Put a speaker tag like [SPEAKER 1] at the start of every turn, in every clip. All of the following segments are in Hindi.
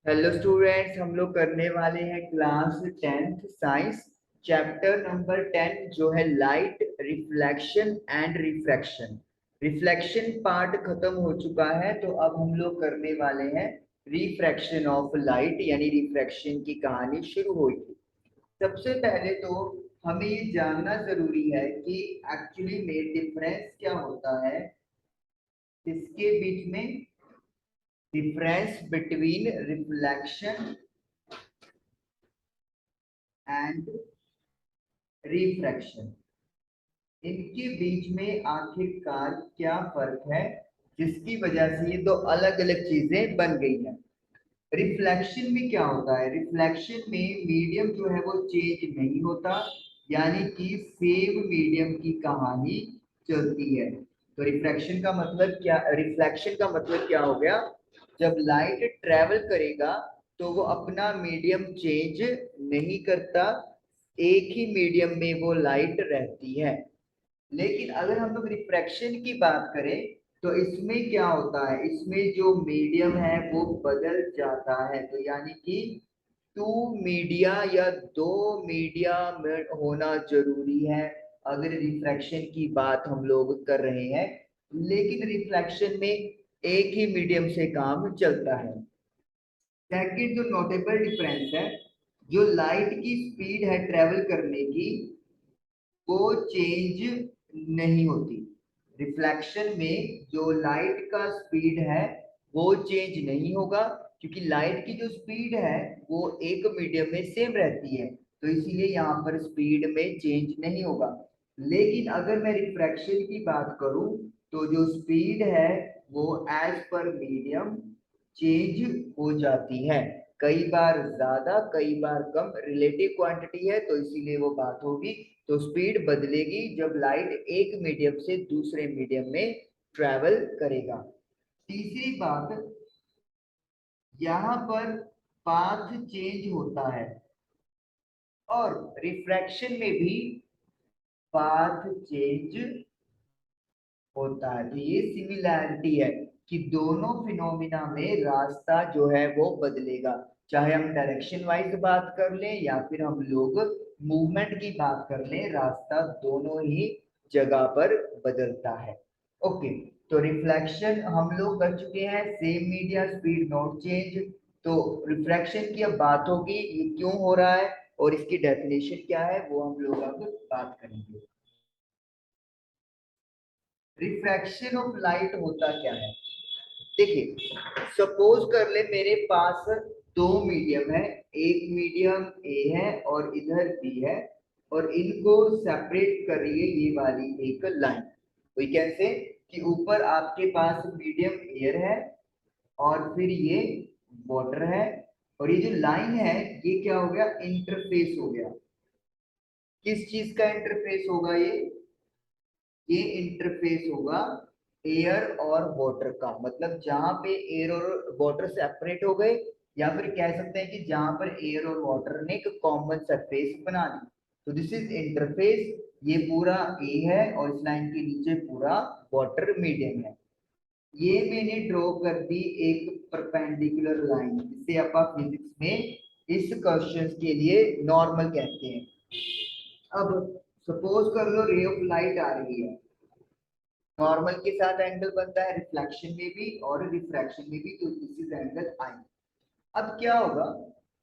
[SPEAKER 1] हेलो स्टूडेंट्स, हम लोग करने वाले हैं class 10th science chapter number 10 जो है light reflection and refraction. Reflection part खत्म हो चुका है, तो अब हम लोग करने वाले हैं रिफ्रैक्शन ऑफ लाइट, यानी रिफ्रैक्शन की कहानी शुरू हुई थी। सबसे पहले तो हमें ये जानना जरूरी है कि एक्चुअली में डिफरेंस क्या होता है इसके बीच में। Difference between reflection and refraction, इनके बीच में आखिरकार क्या फर्क है जिसकी वजह से ये दो अलग अलग चीजें बन गई हैं। रिफ्लेक्शन में क्या होता है? रिफ्लेक्शन में मीडियम जो है वो चेंज नहीं होता, यानी कि सेम मीडियम की कहानी चलती है। तो रिफ्लेक्शन का मतलब क्या हो गया? जब लाइट ट्रेवल करेगा तो वो अपना मीडियम चेंज नहीं करता, एक ही मीडियम में वो लाइट रहती है। लेकिन अगर हम लोग रिफ्रैक्शन की बात करें तो इसमें क्या होता है, इसमें जो मीडियम है वो बदल जाता है। तो यानी कि टू मीडिया या दो मीडिया में होना जरूरी है अगर रिफ्रैक्शन की बात हम लोग कर रहे हैं। लेकिन रिफ्लेक्शन में एक ही मीडियम से काम चलता है। सेकंड जो नोटेबल डिफरेंस है, जो लाइट की स्पीड है ट्रेवल करने की, वो चेंज नहीं होती। रिफ्लेक्शन में जो लाइट का स्पीड है वो चेंज नहीं होगा, क्योंकि लाइट की जो स्पीड है वो एक मीडियम में सेम रहती है, तो इसीलिए यहाँ पर स्पीड में चेंज नहीं होगा। लेकिन अगर मैं रिफ्रैक्शन की बात करूं तो जो स्पीड है वो एज पर मीडियम चेंज हो जाती है, कई बार ज्यादा कई बार कम, रिलेटिव क्वांटिटी है तो इसीलिए वो बात होगी। तो स्पीड बदलेगी जब लाइट एक मीडियम से दूसरे मीडियम में ट्रेवल करेगा। तीसरी बात, यहाँ पर पाथ चेंज होता है और रिफ्रैक्शन में भी पाथ चेंज होता है। तो ये सिमिलैरिटी है कि दोनों फिनोमिना में रास्ता जो है वो बदलेगा, चाहे हम डायरेक्शन वाइज बात कर लें या फिर हम लोग मूवमेंट की बात कर लें, रास्ता दोनों ही जगह पर बदलता है। ओके, तो रिफ्लेक्शन हम लोग कर चुके हैं, same media speed not change. तो रिफ्रैक्शन की अब बात होगी, ये क्यों हो रहा है और इसकी डेफिनेशन क्या है वो हम लोग अब बात करेंगे। रिफ्रैक्शन ऑफ लाइट होता क्या है? देखिए, सपोज कर ले मेरे पास दो मीडियम है, एक मीडियम ए है और इधर बी है, और इनको सेपरेट करिए ये वाली एक लाइन। वी कैन से कि ऊपर आपके पास मीडियम एयर है और फिर ये वाटर है, और ये जो लाइन है ये क्या हो गया? इंटरफेस हो गया। किस चीज का इंटरफेस होगा ये इंटरफेस होगा एयर और वाटर का। मतलब जहां पे एयर और वाटर सेपरेट हो गए, या फिर कह सकते हैं कि जहां पर एयर और वाटर ने एक कॉमन सरफेस बना दी, तो दिस इज इंटरफेस। ये पूरा ए है और इस लाइन के नीचे पूरा वाटर मीडियम है। ये मैंने ड्रॉ कर दी एक परपेंडिकुलर लाइन, जिसे आप फिजिक्स में इस क्वेश्चन के लिए नॉर्मल कहते हैं। अब सपोज कर लो रे ऑफ लाइट आ रही है, नॉर्मल के साथ एंगल बनता है रिफ्लेक्शन में भी और रिफ्रैक्शन में भी, तो दिस इज एंगल आई। अब क्या होगा?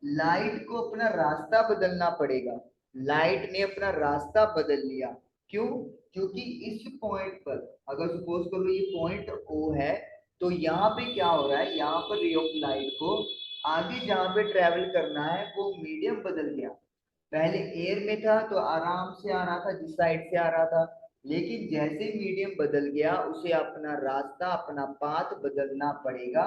[SPEAKER 1] लाइट को अपना रास्ता बदलना पड़ेगा। लाइट ने अपना रास्ता बदल लिया। क्यों? क्योंकि इस पॉइंट पर, अगर सपोज करो ये पॉइंट ओ है, तो यहाँ पे क्या हो रहा है, यहाँ पर रे ऑफ लाइट को आगे जहां पे ट्रेवल करना है वो मीडियम बदल गया। पहले एयर में था तो आराम से आ रहा था जिस साइड से आ रहा था, लेकिन जैसे मीडियम बदल गया उसे अपना रास्ता अपना पाथ बदलना पड़ेगा,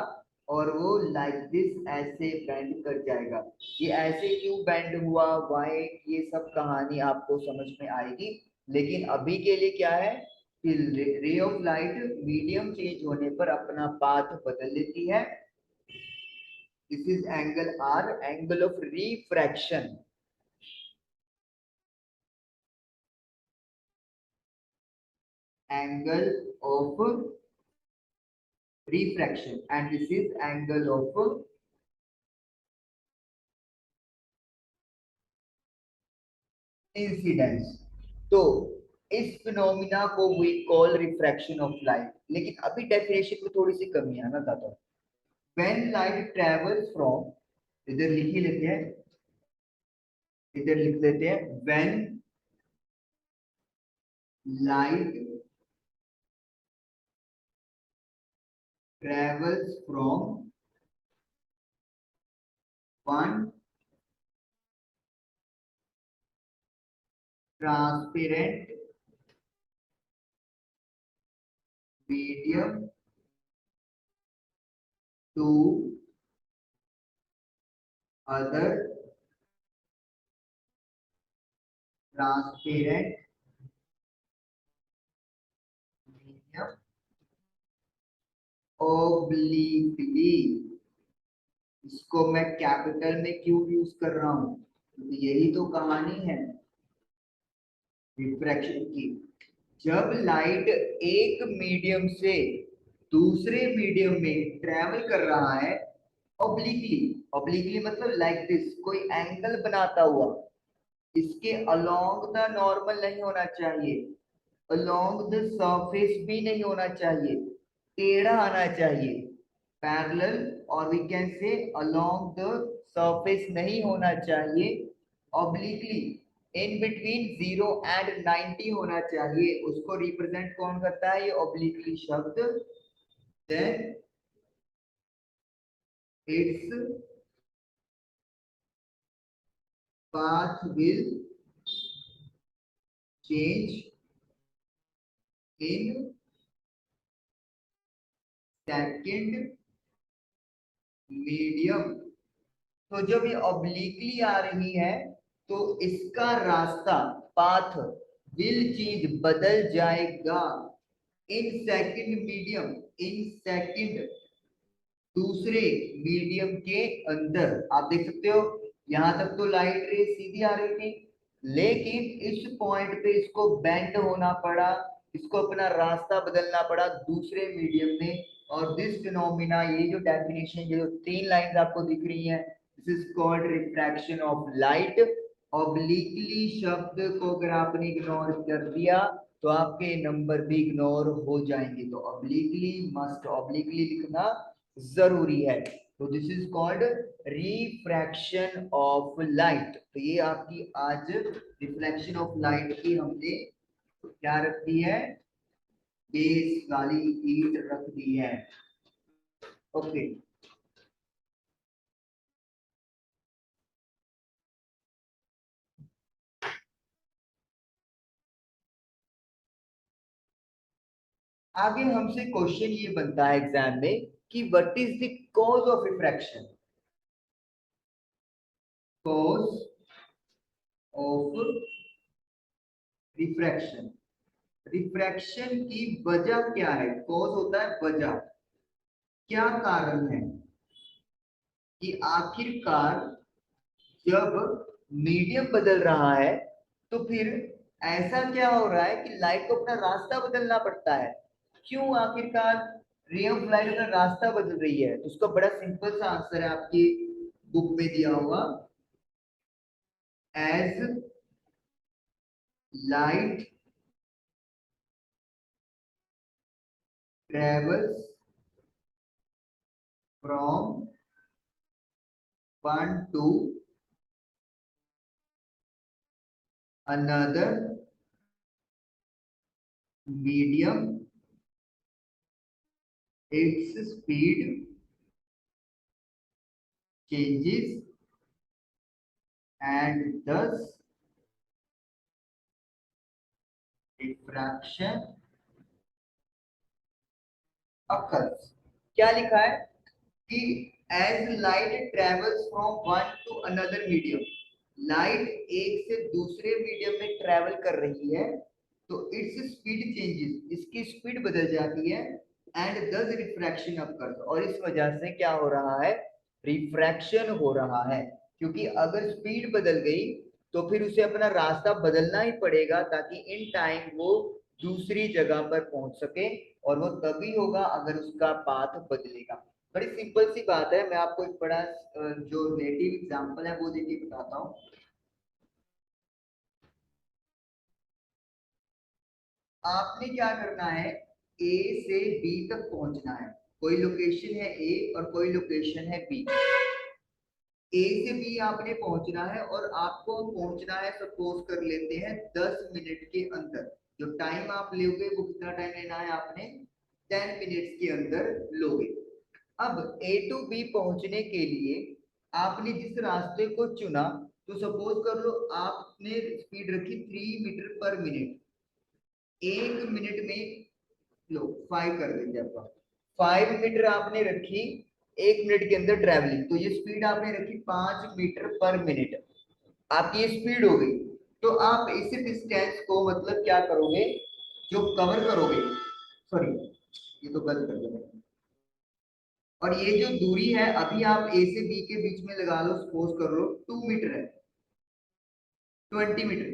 [SPEAKER 1] और वो लाइक दिस ऐसे बेंड कर जाएगा। ये ऐसे क्यों बेंड हुआ, वाई, ये सब कहानी आपको समझ में आएगी। लेकिन अभी के लिए क्या है कि ray of light medium change होने पर अपना पाथ बदल लेती है। This is angle R, angle of refraction. Angle of refraction and this is angle of incidence. तो इस फिनोमिना को we call refraction of light. लेकिन अभी डेफिनेशन में थोड़ी सी कमी है, मैं बताता हूँ। व्हेन लाइट ट्रेवल्स फ्रॉम, इधर लिख ही लेते हैं, इधर लिख लेते हैं, when light travels from one transparent medium to other transparent medium obliquely. इसको मैं कैपिटल में क्यों यूज कर रहा हूं? क्योंकि यही तो कहानी है रिफ्रैक्शन की। जब लाइट एक मीडियम से दूसरे मीडियम में ट्रेवल कर रहा है ऑब्लिकली, ऑब्लिकली मतलब लाइक दिस, कोई एंगल बनाता हुआ, इसके अलोंग द नॉर्मल नहीं होना चाहिए, अलोंग द सरफेस भी नहीं होना चाहिए, टेढ़ा आना चाहिए, पैरेलल, और we can say along the surface नहीं होना चाहिए, ऑब्लिकली इन बिटवीन 0 and 90 होना चाहिए। उसको रिप्रेजेंट कौन करता है? ये ऑब्लिकली शब्द। Then its path will change in second medium. तो जब ये ऑब्लिकली आ रही है तो इसका रास्ता, पाथ, विल चेंज, बदल जाएगा, इन सेकंड मीडियम, इन सेकंड, दूसरे मीडियम के अंदर। आप देख सकते हो यहां तक तो लाइट रे सीधी आ रही थी, लेकिन इस पॉइंट पे इसको बेंड होना पड़ा, इसको अपना रास्ता बदलना पड़ा दूसरे मीडियम में। और दिस फिनोमिना, ये जो डेफिनेशन, ये जो तीन लाइंस आपको दिख रही हैं, this is called refraction of light. Obliquely शब्द को अगर आपने इग्नोर कर दिया तो आपके नंबर भी इग्नोर हो जाएंगे। तो ऑब्लिकली, मस्ट ऑब्लिकली लिखना जरूरी है। तो this is called refraction of light. तो ये आपकी आज रिफ्लेक्शन ऑफ लाइट की हमने क्या रख दी है? बेस वाली ईट रख दी है। ओके, आगे हमसे क्वेश्चन ये बनता है एग्जाम में कि what is the cause of refraction? Cause of refraction, refraction की वजह क्या है? कॉज होता है वजह, क्या कारण है कि आखिरकार जब मीडियम बदल रहा है तो फिर ऐसा क्या हो रहा है कि लाइट को अपना रास्ता बदलना पड़ता है? क्यों आखिरकार रे ऑफ लाइट अपना रास्ता बदल रही है? तो उसका बड़ा सिंपल सा आंसर है, आपकी बुक में दिया हुआ। As light travels from one to another medium, its speed changes and thus diffraction occurs। क्या लिखा है कि as light travels from one to another medium, light एक से दूसरे मीडियम में ट्रेवल कर रही है तो इट्स स्पीड चेंजेस, इसकी स्पीड बदल जाती है, एंड दस रिफ्रैक्शन अकर्स, और इस वजह से क्या हो रहा है? रिफ्रैक्शन हो रहा है। क्योंकि अगर स्पीड बदल गई तो फिर उसे अपना रास्ता बदलना ही पड़ेगा ताकि इन टाइम वो दूसरी जगह पर पहुंच सके, और वो तभी होगा अगर उसका पाथ बदलेगा। बड़ी सिंपल सी बात है, मैं आपको एक बड़ा जो नेटिव एग्जांपल है वो देके बताता हूँ। आपने क्या करना है, ए से बी तक पहुंचना है। कोई लोकेशन है ए और कोई लोकेशन है बी। ए से बी आपने पहुंचना है और आपको पहुंचना है, सपोज कर लेते हैं 10 मिनट के अंदर। जो टाइम आप लोगे वो कितना टाइम लेना है आपने, 10 मिनट्स के अंदर लोगे। अब ए टू बी पहुंचने के लिए आपने जिस रास्ते को चुना, तो सपोज कर लो आपने स्पीड रखी 3 मीटर पर मिनट। 1 मिनट में, लो 5 कर देंगे आपका, 5 मीटर आपने रखी 1 मिनट के अंदर ट्रेवलिंग, तो ये स्पीड आपने रखी 5 मीटर पर मिनट। आपकी ये स्पीड हो गई। तो आप इस डिस्टेंस को मतलब क्या करोगे, जो कवर करोगे, सॉरी ये तो गलत कर दिया मैंने। और ये जो दूरी है अभी आप ए से बी के बीच में लगा लो, सपोज कर लो 2 मीटर है, 20 मीटर।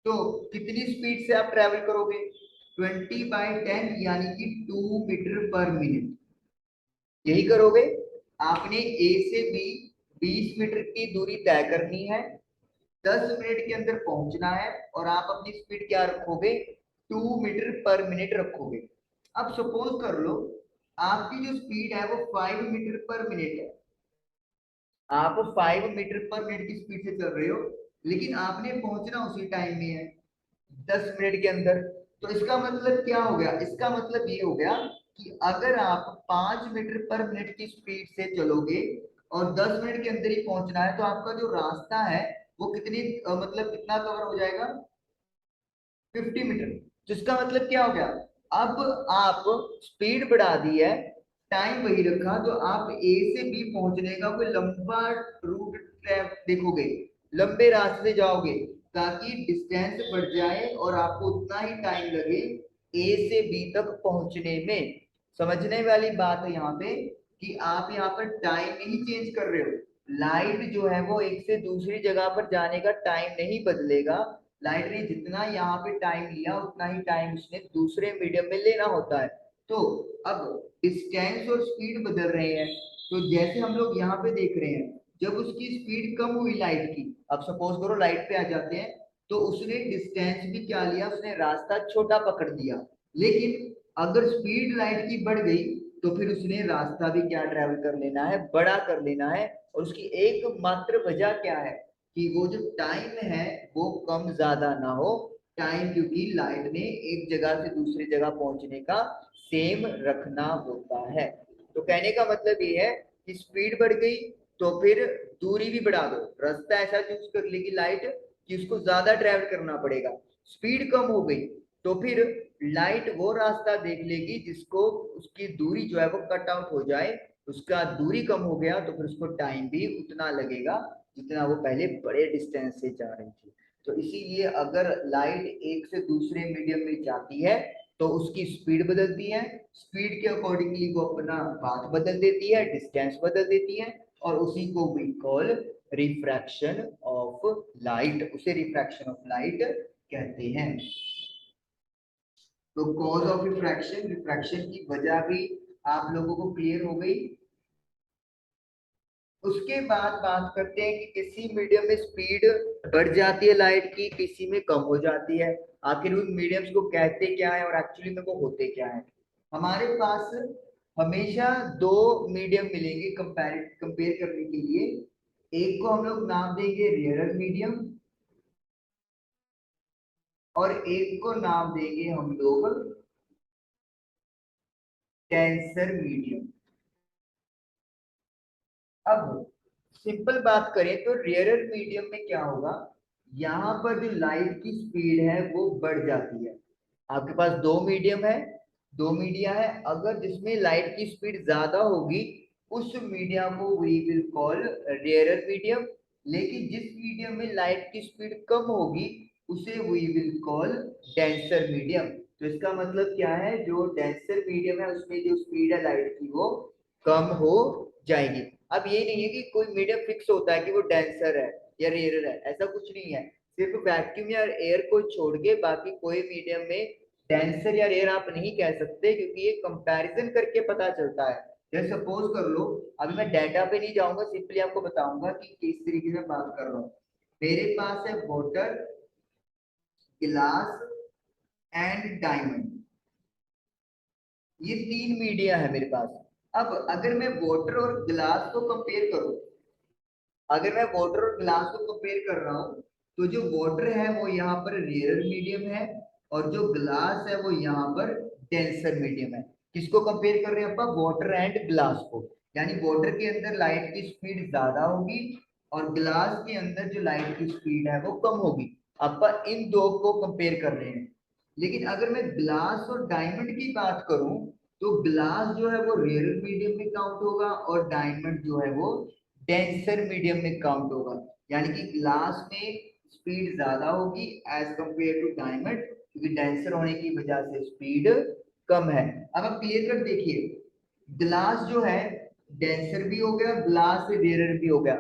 [SPEAKER 1] तो कितनी स्पीड से आप ट्रेवल करोगे, 20/10 यानी कि 2 मीटर पर मिनट, यही करोगे। आपने ए से बी 20 मीटर की दूरी तय करनी है, 10 मिनट के अंदर पहुंचना है, और आप अपनी स्पीड क्या रखोगे, 2 मीटर पर मिनट रखोगे। अब सपोज कर लो आपकी जो स्पीड है वो 5 मीटर पर मिनट है, आप 5 मीटर पर मिनट की स्पीड से चल रहे हो, लेकिन आपने पहुंचना उसी टाइम में है, 10 मिनट के अंदर। तो इसका मतलब क्या हो गया, इसका मतलब ये हो गया कि अगर आप 5 मीटर पर मिनट की स्पीड से चलोगे और 10 मिनट के अंदर ही पहुंचना है, तो आपका जो रास्ता है वो कितनी मतलब कितना कवर हो जाएगा, 50 मीटर। जिसका मतलब क्या हो गया, अब आप स्पीड बढ़ा दी है, टाइम वही रखा, तो आप ए से बी पहुंचने का कोई लंबा रूट देखोगे, लंबे रास्ते से जाओगे, ताकि डिस्टेंस बढ़ जाए और आपको उतना ही टाइम लगे ए से बी तक पहुंचने में। समझने वाली बात है यहाँ पे कि आप यहाँ पर टाइम नहीं चेंज कर रहे हो। लाइट जो है वो एक से दूसरी जगह पर जाने का टाइम नहीं बदलेगा। लाइट ने जितना यहाँ पे टाइम लिया उतना ही टाइम उसने दूसरे मीडियम में लेना होता है। तो अब डिस्टेंस और स्पीड बदल रहे हैं, तो जैसे हम लोग यहाँ पे देख रहे हैं, जब उसकी स्पीड कम हुई लाइट की, अब सपोज करो लाइट पे आ जाते हैं, तो उसने डिस्टेंस भी क्या लिया, उसने रास्ता छोटा पकड़ दिया। लेकिन अगर स्पीड लाइट की बढ़ गई, तो फिर उसने रास्ता भी क्या ट्रेवल कर लेना है, बड़ा कर लेना है। और उसकी एकमात्र वजह क्या है, कि वो जो टाइम है वो कम ज्यादा ना हो। टाइम क्योंकि लाइट ने एक जगह से दूसरी जगह पहुंचने का सेम रखना होता है। तो कहने का मतलब ये है कि स्पीड बढ़ गई तो फिर दूरी भी बढ़ा दो, रास्ता ऐसा चूज कर लेगी लाइट कि उसको ज्यादा ट्रेवल करना पड़ेगा। स्पीड कम हो गई तो फिर लाइट वो रास्ता देख लेगी जिसको उसकी दूरी जो है वो कट आउट हो जाए। उसका दूरी कम हो गया तो फिर उसको टाइम भी उतना लगेगा जितना वो पहले बड़े डिस्टेंस से जा रही थी। तो इसीलिए अगर लाइट एक से दूसरे मीडियम में जाती है तो उसकी स्पीड बदलती है, स्पीड के अकॉर्डिंगली वो अपना पाथ बदल देती है, डिस्टेंस बदल देती है, और उसी को we call refraction of light, उसे रिफ्रैक्शन ऑफ लाइट कहते हैं। तो कॉज ऑफ रिफ्रैक्शन, रिफ्रैक्शन की वजह भी आप लोगों को क्लियर हो गई। उसके बाद बात करते हैं कि किसी मीडियम में स्पीड बढ़ जाती है लाइट की, किसी में कम हो जाती है। आखिर उन मीडियम्स को कहते क्या है और एक्चुअली में वो होते क्या है। हमारे पास हमेशा दो मीडियम मिलेंगे कंपेयर करने के लिए। एक को हम लोग नाम देंगे रेयरर मीडियम, और एक को नाम देंगे हम लोग डेंसर मीडियम। अब सिंपल बात करें तो रेयरर मीडियम में क्या होगा, यहाँ पर जो लाइट की स्पीड है वो बढ़ जाती है। आपके पास दो मीडियम है, दो मीडिया है, अगर जिसमें लाइट की स्पीड ज्यादा होगी उस मीडिया को we will call rarer medium. लेकिन जिस मीडियम में लाइट की स्पीड कम होगी उसे we will call denser medium. तो इसका मतलब क्या है, जो डेंसर मीडियम है उसमें जो स्पीड है लाइट की वो कम हो जाएगी। अब ये नहीं है कि कोई मीडियम फिक्स होता है कि वो डेंसर है या रेयर है, ऐसा कुछ नहीं है। सिर्फ वैक्यूम या एयर को छोड़ के बाकी कोई मीडियम में डेंसर या रेयर आप नहीं कह सकते, क्योंकि ये कंपैरिजन करके पता चलता है। जैसे सपोज कर लो, अभी मैं डाटा पे नहीं जाऊंगा, सिंपली आपको बताऊंगा कि किस तरीके से बात कर रहा हूँ। मेरे पास है वाटर, गिलास, एंड डायमंड, ये तीन मीडिया है मेरे पास। अब अगर मैं वाटर और ग्लास को कंपेयर करूं, अगर मैं वाटर और ग्लास को कंपेयर कर रहा हूं, तो जो वाटर है वो यहाँ पर रेयर मीडियम है, और जो ग्लास है वो यहाँ पर डेंसर मीडियम है। किसको कंपेयर कर रहे हैं अपन? वाटर एंड ग्लास को। यानी वाटर के अंदर लाइट की स्पीड ज्यादा होगी और ग्लास के अंदर जो लाइट की स्पीड है वो कम होगी। अपन इन दो को कंपेयर कर रहे हैं। लेकिन अगर मैं ग्लास और डायमंड की बात करूं, तो ग्लास जो है वो रेयर मीडियम में काउंट होगा और डायमंड जो है वो डेंसर मीडियम में काउंट होगा। यानी कि ग्लास में स्पीड ज्यादा होगी एज कंपेयर टू डायमंड, क्योंकि डेंसर होने की वजह से स्पीड कम है। अब आप क्लियर कर देखिए, ग्लास जो है डेंसर भी हो गया, ग्लास रेयरर भी हो गया।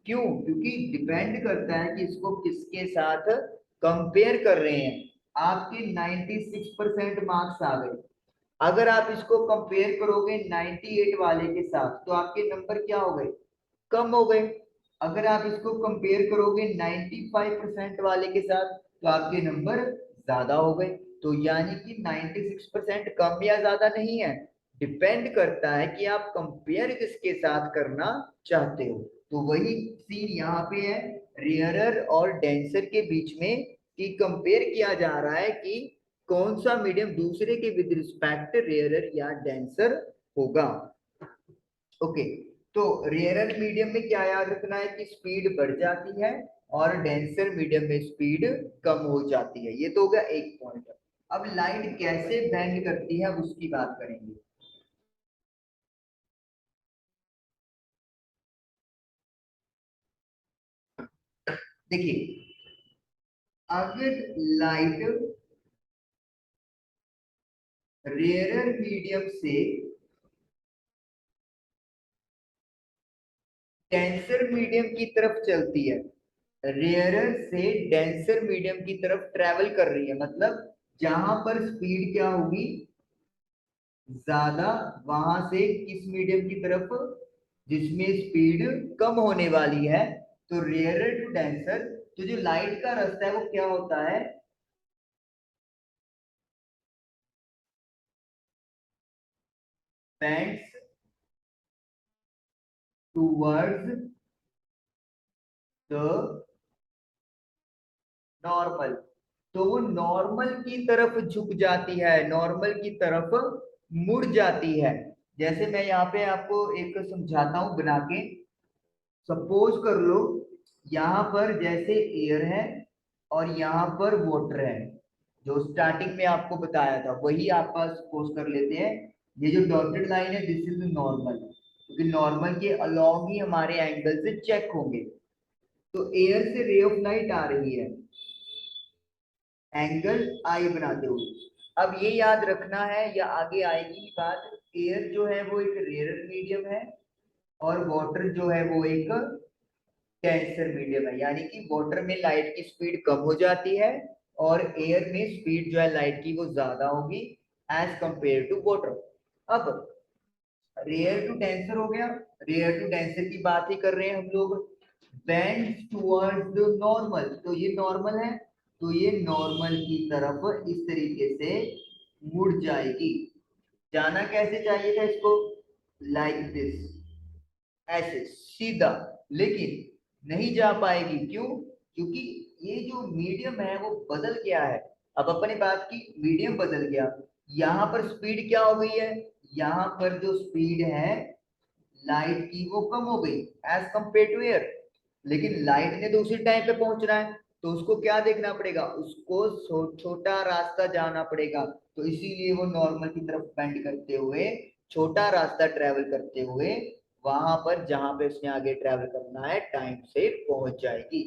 [SPEAKER 1] क्यों? क्योंकि डिपेंड करता है कि इसको किसके साथ कंपेयर कर रहे हैं। आपके 96% मार्क्स आ गए। अगर आप इसको कंपेयर करोगे 98 वाले के साथ, तो आपके नंबर क्या हो गए? कम हो गए। अगर आप इसको कंपेयर करोगे 95% वाले के साथ, तो आपके नंबर ज्यादा हो गए। तो यानी कि 96% कम या ज्यादा नहीं है, डिपेंड करता है कि आप कंपेयर किसके साथ करना चाहते हो। तो वही सीन यहाँ पे है, रेयरर और डेंसर के बीच में, कि कंपेयर किया जा रहा है कि कौन सा मीडियम दूसरे के विद रिस्पेक्ट रेयरर या डेंसर होगा। ओके, तो रेयरर मीडियम में क्या याद रखना है कि स्पीड बढ़ जाती है और डेंसर मीडियम में स्पीड कम हो जाती है। ये तो हो गया एक पॉइंट। अब लाइट कैसे बेंड करती है अब उसकी बात करेंगे। देखिए, अगर लाइट रेयरर मीडियम से डेंसर मीडियम की तरफ चलती है, रेयरर से डेंसर मीडियम की तरफ ट्रेवल कर रही है, मतलब जहां पर स्पीड क्या होगी? ज्यादा, वहां से किस मीडियम की तरफ? जिसमें स्पीड कम होने वाली है। तो रेयरर टू डेंसर, तो जो लाइट का रास्ता है वो क्या होता है? Bends towards the normal. तो वो नॉर्मल की तरफ झुक जाती है, नॉर्मल की तरफ मुड़ जाती है। जैसे मैं यहाँ पे आपको एक समझाता हूँ बना के। सपोज कर लो, यहाँ पर जैसे एयर है और यहाँ पर वाटर है, जो स्टार्टिंग में आपको बताया था वही आप सपोज कर लेते हैं। ये जो डॉटेड लाइन है दिस इज नॉर्मल, क्योंकि नॉर्मल के अलोंग ही हमारे एंगल से चेक होंगे। तो एयर से रे ऑफ लाइट आ रही है एंगल आई बनाते हुए। अब ये याद रखना है या आगे आएगी बात, एयर जो है वो एक रेयर मीडियम है और वाटर जो है वो एक डेंसर मीडियम है। यानी कि वाटर में लाइट की स्पीड कम हो जाती है और एयर में स्पीड जो है लाइट की वो ज्यादा होगी एज कंपेयर टू वाटर। अब रेयर टू डेंसर हो गया, रेयर टू डेंसर की बात ही कर रहे हैं हम लोग। बेंड्स टुवर्ड्स द नॉर्मल, तो ये नॉर्मल है, तो ये नॉर्मल की तरफ इस तरीके से मुड़ जाएगी। जाना कैसे चाहिए था इसको? लाइक दिस, ऐसे सीधा। लेकिन नहीं जा पाएगी, क्यों? क्योंकि ये जो मीडियम है वो बदल गया है। अब अपने बात की, मीडियम बदल गया, यहाँ पर स्पीड क्या हो गई है? यहाँ पर जो स्पीड है लाइट की वो कम हो गई एज कंपेयर टू एयर। लेकिन लाइट ने तो उसी टाइम पे पहुंचना है, तो उसको क्या देखना पड़ेगा? उसको छोटा रास्ता जाना पड़ेगा। तो इसीलिए वो नॉर्मल की तरफ बेंड करते हुए, छोटा रास्ता ट्रेवल करते हुए, वहां पर जहां पे उसने आगे ट्रेवल करना है टाइम से पहुंच जाएगी।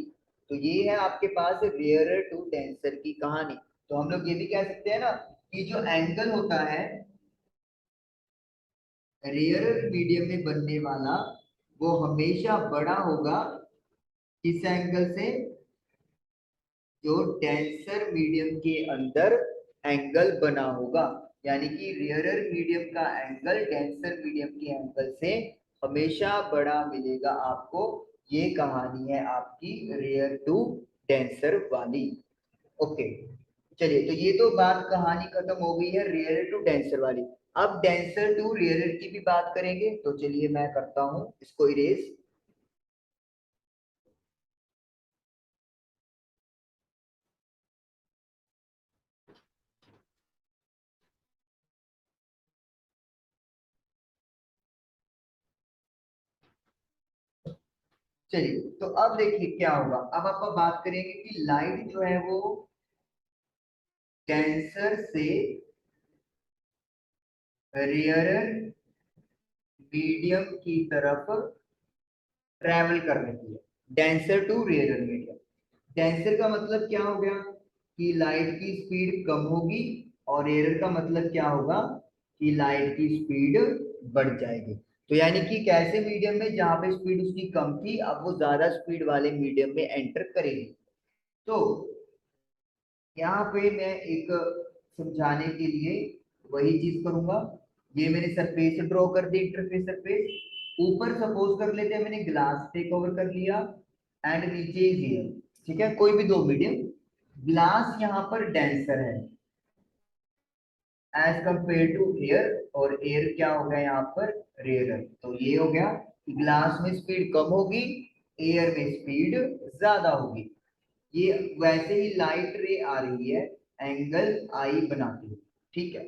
[SPEAKER 1] तो ये है आपके पास रेयरर टू डेंसर की कहानी। तो हम लोग ये भी कह सकते हैं ना कि जो एंगल होता है रेयरर मीडियम में बनने वाला, वो हमेशा बड़ा होगा किस एंगल से? जो डेंसर मीडियम के अंदर एंगल बना होगा। यानी कि रेयरर मीडियम का एंगल डेंसर मीडियम के एंगल से हमेशा बड़ा मिलेगा आपको। ये कहानी है आपकी रेयर टू डेंसर वाली। ओके, चलिए, तो ये तो बात कहानी खत्म हो गई है रेयर टू डेंसर वाली। अब डेंसर टू रेयर की भी बात करेंगे, तो चलिए मैं करता हूं इसको इरेज। चलिए, तो अब देखिए क्या होगा। अब आप बात करेंगे कि लाइट जो है वो डेंसर से रेयरर मीडियम की तरफ ट्रेवल कर रही है। Denser to rarer medium. Denser का मतलब क्या हो गया कि लाइट की स्पीड कम होगी, और एरर का मतलब क्या होगा कि लाइट की स्पीड बढ़ जाएगी। तो यानी कि कैसे मीडियम में जहां पे स्पीड उसकी कम थी, अब वो ज्यादा स्पीड वाले मीडियम में एंटर करेगी। तो यहाँ पे मैं एक समझाने के लिए वही चीज करूंगा। ये मैंने सरफेस ड्रॉ कर दी, इंटरफेस सरफेस। ऊपर सपोज कर लेते हैं मैंने ग्लास टेक ओवर कर लिया, एंड नीचे इज एयर। ठीक है, कोई भी दो मीडियम। ग्लास यहाँ पर डेंसर है एज कंपेयर टू एयर, और एयर क्या हो गया यहाँ पर रेयर। तो ये हो गया कि ग्लास में स्पीड कम होगी, एयर में स्पीड ज्यादा होगी। ये वैसे ही लाइट रे आ रही है, एंगल आई बनाती है। ठीक है।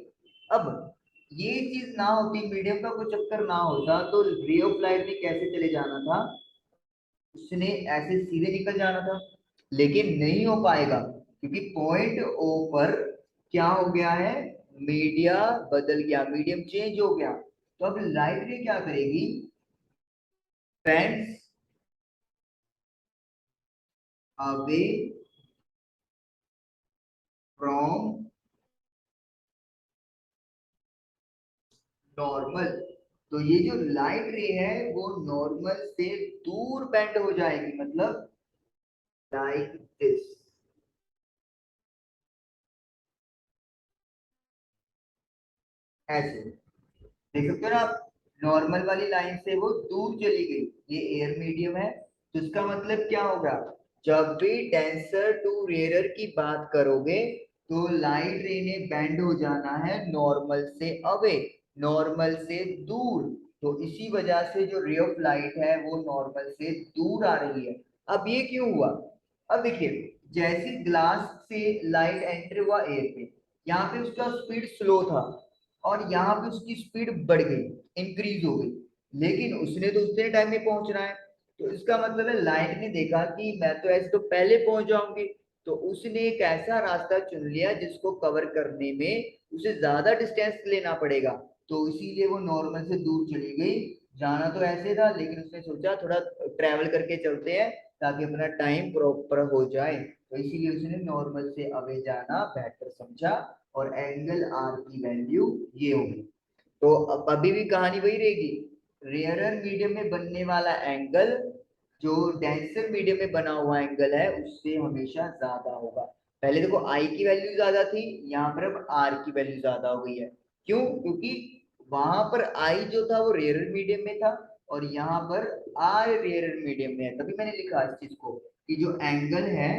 [SPEAKER 1] अब ये चीज ना होती, मीडियम का कोई चक्कर ना होता, तो रे ऑफ लाइट ने कैसे चले जाना था, उसने ऐसे सीधे निकल जाना था। लेकिन नहीं हो पाएगा, क्योंकि पॉइंट ओ पर क्या हो गया है, मीडिया बदल गया, मीडियम चेंज हो गया। तो अब लाइट रे क्या करेगी, बेंड्स अवे फ्रॉम नॉर्मल। तो ये जो लाइट रे है वो नॉर्मल से दूर बेंड हो जाएगी, मतलब लाइक दिस, ऐसे देख सकते हो ना आप। नॉर्मल वाली लाइन से वो दूर चली गई, ये एयर मीडियम है। तो इसका मतलब क्या होगा, जब भी डेंसर टू रेयरर की बात करोगे, तो लाइट रे ने बेंड हो जाना है नॉर्मल से अवे, नॉर्मल से दूर। तो इसी वजह से जो रे ऑफ लाइट है वो नॉर्मल से दूर आ रही है। अब ये क्यों हुआ, अब देखिए, जैसे ग्लास से लाइट एंटर हुआ एयर पे, यहाँ पे उसका स्पीड स्लो था, और यहाँ पे उसकी स्पीड बढ़ गई, इंक्रीज हो गई। लेकिन उसने तो उतने टाइम में पहुंचना है। तो इसका मतलब है लाइट ने देखा कि मैं तो ऐसे तो पहले पहुंच जाऊंगी, तो उसने एक ऐसा रास्ता चुन लिया जिसको कवर करने में उसे ज्यादा डिस्टेंस लेना पड़ेगा। तो इसीलिए वो नॉर्मल से दूर चली गई। जाना तो ऐसे था, लेकिन उसने सोचा थोड़ा ट्रेवल करके चलते हैं ताकि अपना टाइम प्रॉपर हो जाए। तो इसीलिए उसने नॉर्मल से अवे जाना बेहतर समझा, और एंगल आर की वैल्यू ये होगी। तो अब अभी भी कहानी वही रहेगी, रेयरर मीडियम में बनने वाला एंगल जो डेंसर मीडियम में बना हुआ एंगल है उससे हमेशा ज्यादा होगा। पहले देखो आई की वैल्यू ज्यादा थी, यहाँ पर अब आर की वैल्यू ज्यादा हो गई है। क्यों, क्योंकि वहां पर आई जो था वो रेयरर मीडियम में था, और यहाँ पर आर रेयरर मीडियम में है। तभी मैंने लिखा इस चीज को कि जो एंगल है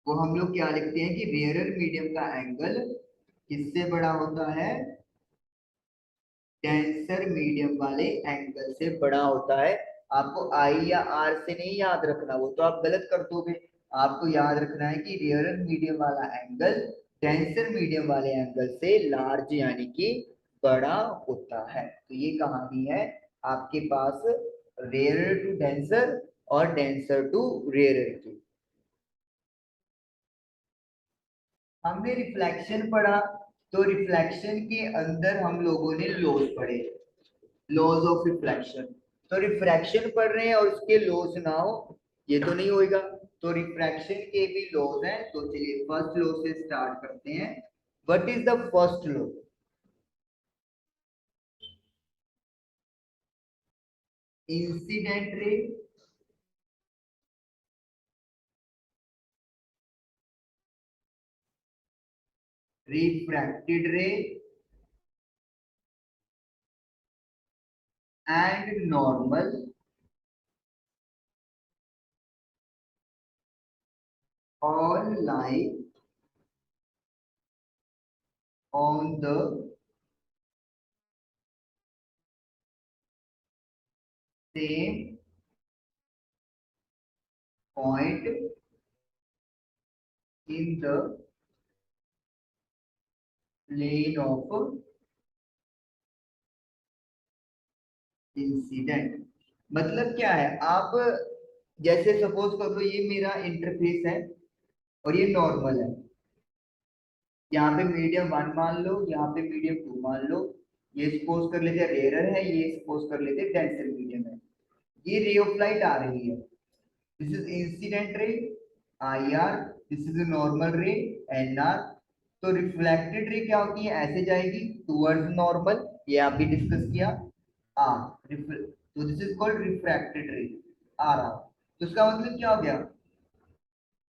[SPEAKER 1] वो हम लोग क्या लिखते हैं कि रेयरर मीडियम का एंगल किससे बड़ा होता है, डेंसर मीडियम वाले एंगल से बड़ा होता है। आपको आई या आर से नहीं याद रखना, वो तो आप गलत कर दोगे। आपको याद रखना है कि रेयरर मीडियम वाला एंगल डेंसर मीडियम वाले एंगल से लार्ज यानी कि बड़ा होता है। तो ये कहानी है आपके पास रेयरर टू डेंसर और डेंसर टू रेयरर की। हमने रिफ्लेक्शन पढ़ा, तो रिफ्लेक्शन के अंदर हम लोगों ने लॉज पढ़े, लॉज ऑफ रिफ्लेक्शन। तो रिफ्रैक्शन पढ़ रहे हैं और उसके लॉज ना हो, ये तो नहीं होएगा। तो रिफ्रैक्शन के भी लॉज हैं। तो चलिए फर्स्ट लॉ से स्टार्ट करते हैं। What is the first law, incident ray refracted रे and normal all lie on the same point in the plane of incident. मतलब क्या है, आप जैसे सपोज कर लो ये मेरा इंटरफेस है और ये नॉर्मल है, यहाँ पे मीडियम वन मान लो, यहाँ पे मीडियम टू मान लो, ये सपोज कर लेते रेयरर है, ये सपोज कर लेते डेंसर मीडियम है। ये रे ऑफ लाइट आ रही है, this is incident ray I R, this is normal रे एन आर। तो रिफ्लेक्टेड रे क्या होती है, ऐसे जाएगी टूवर्ड्स नॉर्मल, ये आप भी डिस्कस किया आर। तो this is called refracted ray R R. तो इसका मतलब क्या हो गया,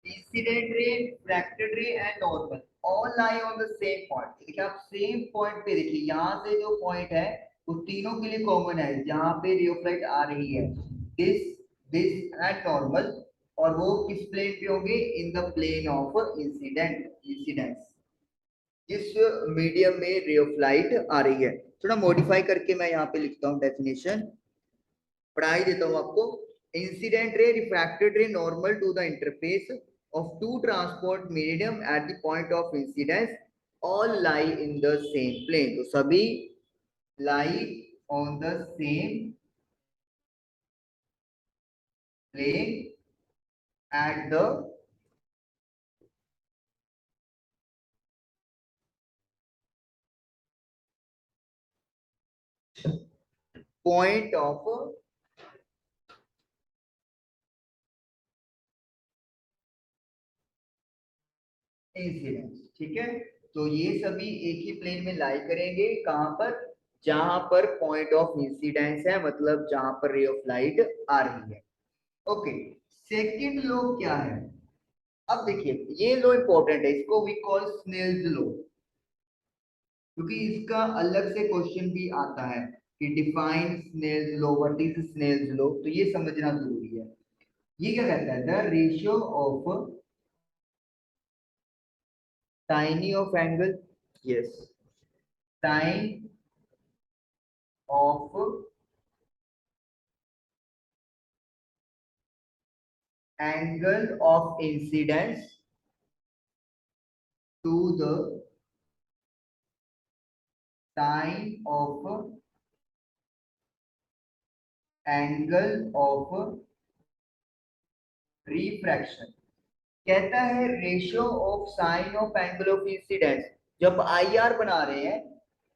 [SPEAKER 1] इंसिडेंट रे, रिफ्रैक्टेड रे and normal all lie on the same point. देखिए आप सेम पॉइंट पे देखिए, यहाँ से जो पॉइंट है वो तीनों के लिए कॉमन है, जहां पे रे ऑफ लाइट आ रही है, दिस दिस एंड नॉर्मल। और वो किस प्लेन पे होंगे, in the plane of incidence. जिस मीडियम में रे ऑफ लाइट आ रही है, थोड़ा मॉडिफाई करके मैं यहाँ पे लिखता हूँ डेफिनेशन, पढ़ाई देता हूँ आपको। Incident ray, refracted ray normal to the interface of two transport medium at the point of incidence all lie in the same plane। तो सभी lie on the same plane at the point of incidence. ठीक है, तो ये सभी एक ही प्लेन में लाई करेंगे, कहां पर, जहां पर पॉइंट ऑफ इंसिडेंस है, मतलब जहां पर रे ऑफ लाइट आ रही है। ओके, सेकंड लॉ क्या है, अब देखिए ये लॉ इंपॉर्टेंट है, इसको वी कॉल स्नेल्स लॉ, क्योंकि इसका अलग से क्वेश्चन भी आता है कि define Snell's law, what is Snell's law, तो ये समझना जरूरी है। ये क्या कहता है, the ratio of tiny of angle, yes, time of angle of incidence to the time of angle of refraction. कहता है ratio of sine of angle of incidence, जब आई आर बना रहे हैं,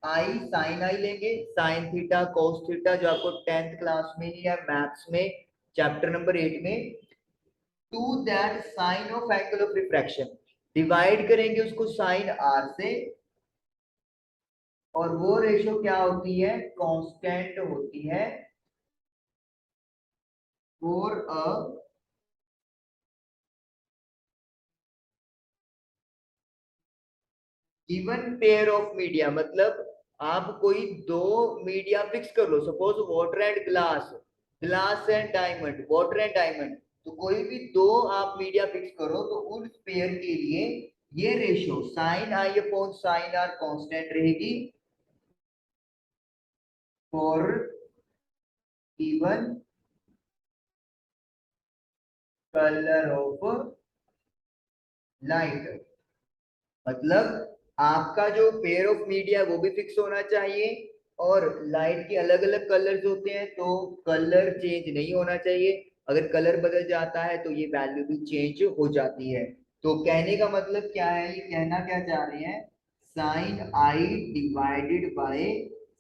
[SPEAKER 1] आई साइन आई लेंगे, साइन थीटा कोस थीटा, जो आपको 10th क्लास में ही है मैथ्स में चैप्टर नंबर 8 में, to that sine of angle of refraction, divide करेंगे उसको साइन आर से, और वो रेशियो क्या होती है, कांस्टेंट होती है for a given pair of media. मतलब आप कोई दो मीडिया फिक्स कर लो, suppose water and glass, glass and diamond, water and diamond, तो कोई भी दो आप मीडिया फिक्स करो, तो उन पेयर के लिए ये रेशियो साइन आई अपॉन साइन आर कांस्टेंट रहेगी for given colour of light. मतलब आपका जो पेयर ऑफ मीडिया वो भी फिक्स होना चाहिए, और लाइट के अलग अलग कलर्स होते हैं, तो कलर चेंज नहीं होना चाहिए। अगर कलर बदल जाता है तो ये वैल्यू भी चेंज हो जाती है। तो कहने का मतलब क्या है, ये कहना क्या चाह रहे हैं, sine I divided by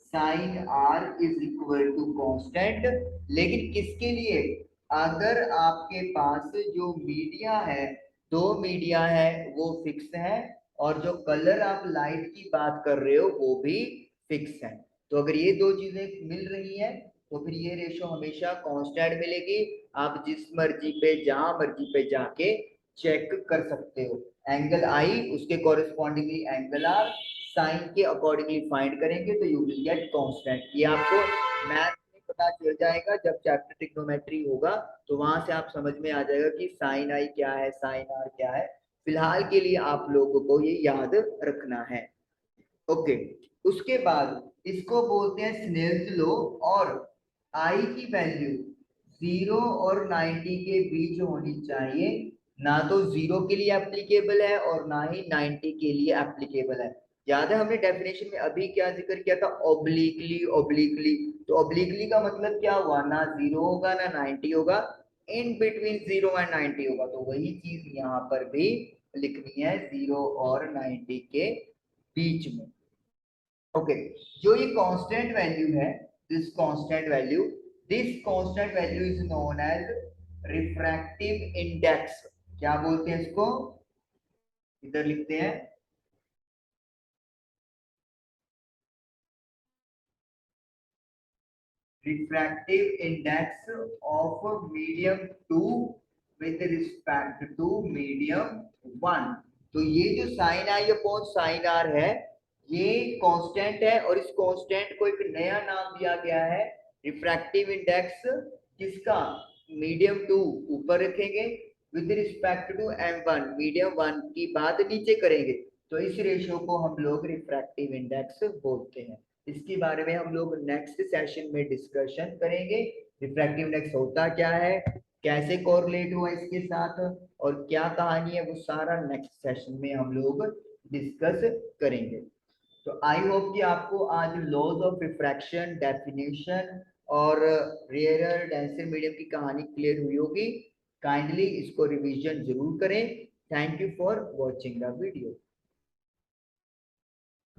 [SPEAKER 1] sine R is equal to constant. लेकिन किसके लिए, अगर आपके पास जो मीडिया है, दो मीडिया है वो फिक्स है, और जो कलर आप लाइट की बात कर रहे हो वो भी फिक्स है। तो अगर ये दो चीजें मिल रही हैं तो फिर ये रेशो हमेशा कांस्टेंट मिलेगी। आप जिस मर्जी पे जहां मर्जी पे जाके चेक कर सकते हो, एंगल आई उसके कॉरेस्पॉन्डिंगली एंगल आर, साइन के अकॉर्डिंगली फाइंड करेंगे तो यू विल गेट कांस्टेंट। ये आपको मैथ में पता चल जाएगा जब चैप्टर ट्रिग्नोमेट्री होगा, तो वहां से आप समझ में आ जाएगा कि साइन आई क्या है, साइन आर क्या है। फिलहाल के लिए आप लोगों को ये याद रखना है। ओके, उसके बाद इसको बोलते हैं स्नेल्स लॉ, और आई की वैल्यू 0 और 90 के बीच होनी चाहिए। ना तो 0 के लिए एप्लीकेबल है और ना ही 90 के लिए एप्लीकेबल है। याद है हमने डेफिनेशन में अभी क्या जिक्र किया था, ओब्लिकली ओब्लिकली। तो ओब्लिकली का मतलब क्या हुआ, ना 0 होगा ना 90 होगा, इन बिटवीन 0 एंड 90 होगा। तो वही चीज यहाँ पर भी लिखनी है, 0 और 90 के बीच में। ओके, जो ये कांस्टेंट वैल्यू है, this constant value is known as refractive index. क्या बोलते हैं इसको, इधर लिखते हैं, refractive index of medium 2 with respect to medium 1। तो ये जो साइन आई अपॉन साइन आर है, ये कांस्टेंट है, और इस कांस्टेंट को एक नया नाम दिया गया है, रिफ्रैक्टिव इंडेक्स। किसका, मीडियम 2 ऊपर रखेंगे, with respect to m1, medium 1 की बात नीचे करेंगे, तो इस रेशियो को हम लोग रिफ्रैक्टिव इंडेक्स बोलते हैं। इसके बारे में हम लोग नेक्स्ट सेशन में डिस्कशन करेंगे। रिफ्रैक्टिव इंडेक्स होता क्या है, कैसे कोरिलेट हुआ इसके साथ, और क्या कहानी है, वो सारा नेक्स्ट सेशन में हम लोग डिस्कस करेंगे। तो आई होप कि आपको आज लॉज ऑफ रिफ्रैक्शन, डेफिनेशन और रेयरर डेंसर मीडियम की कहानी क्लियर हुई होगी। काइंडली इसको रिवीजन जरूर करें। Thank you for watching the video.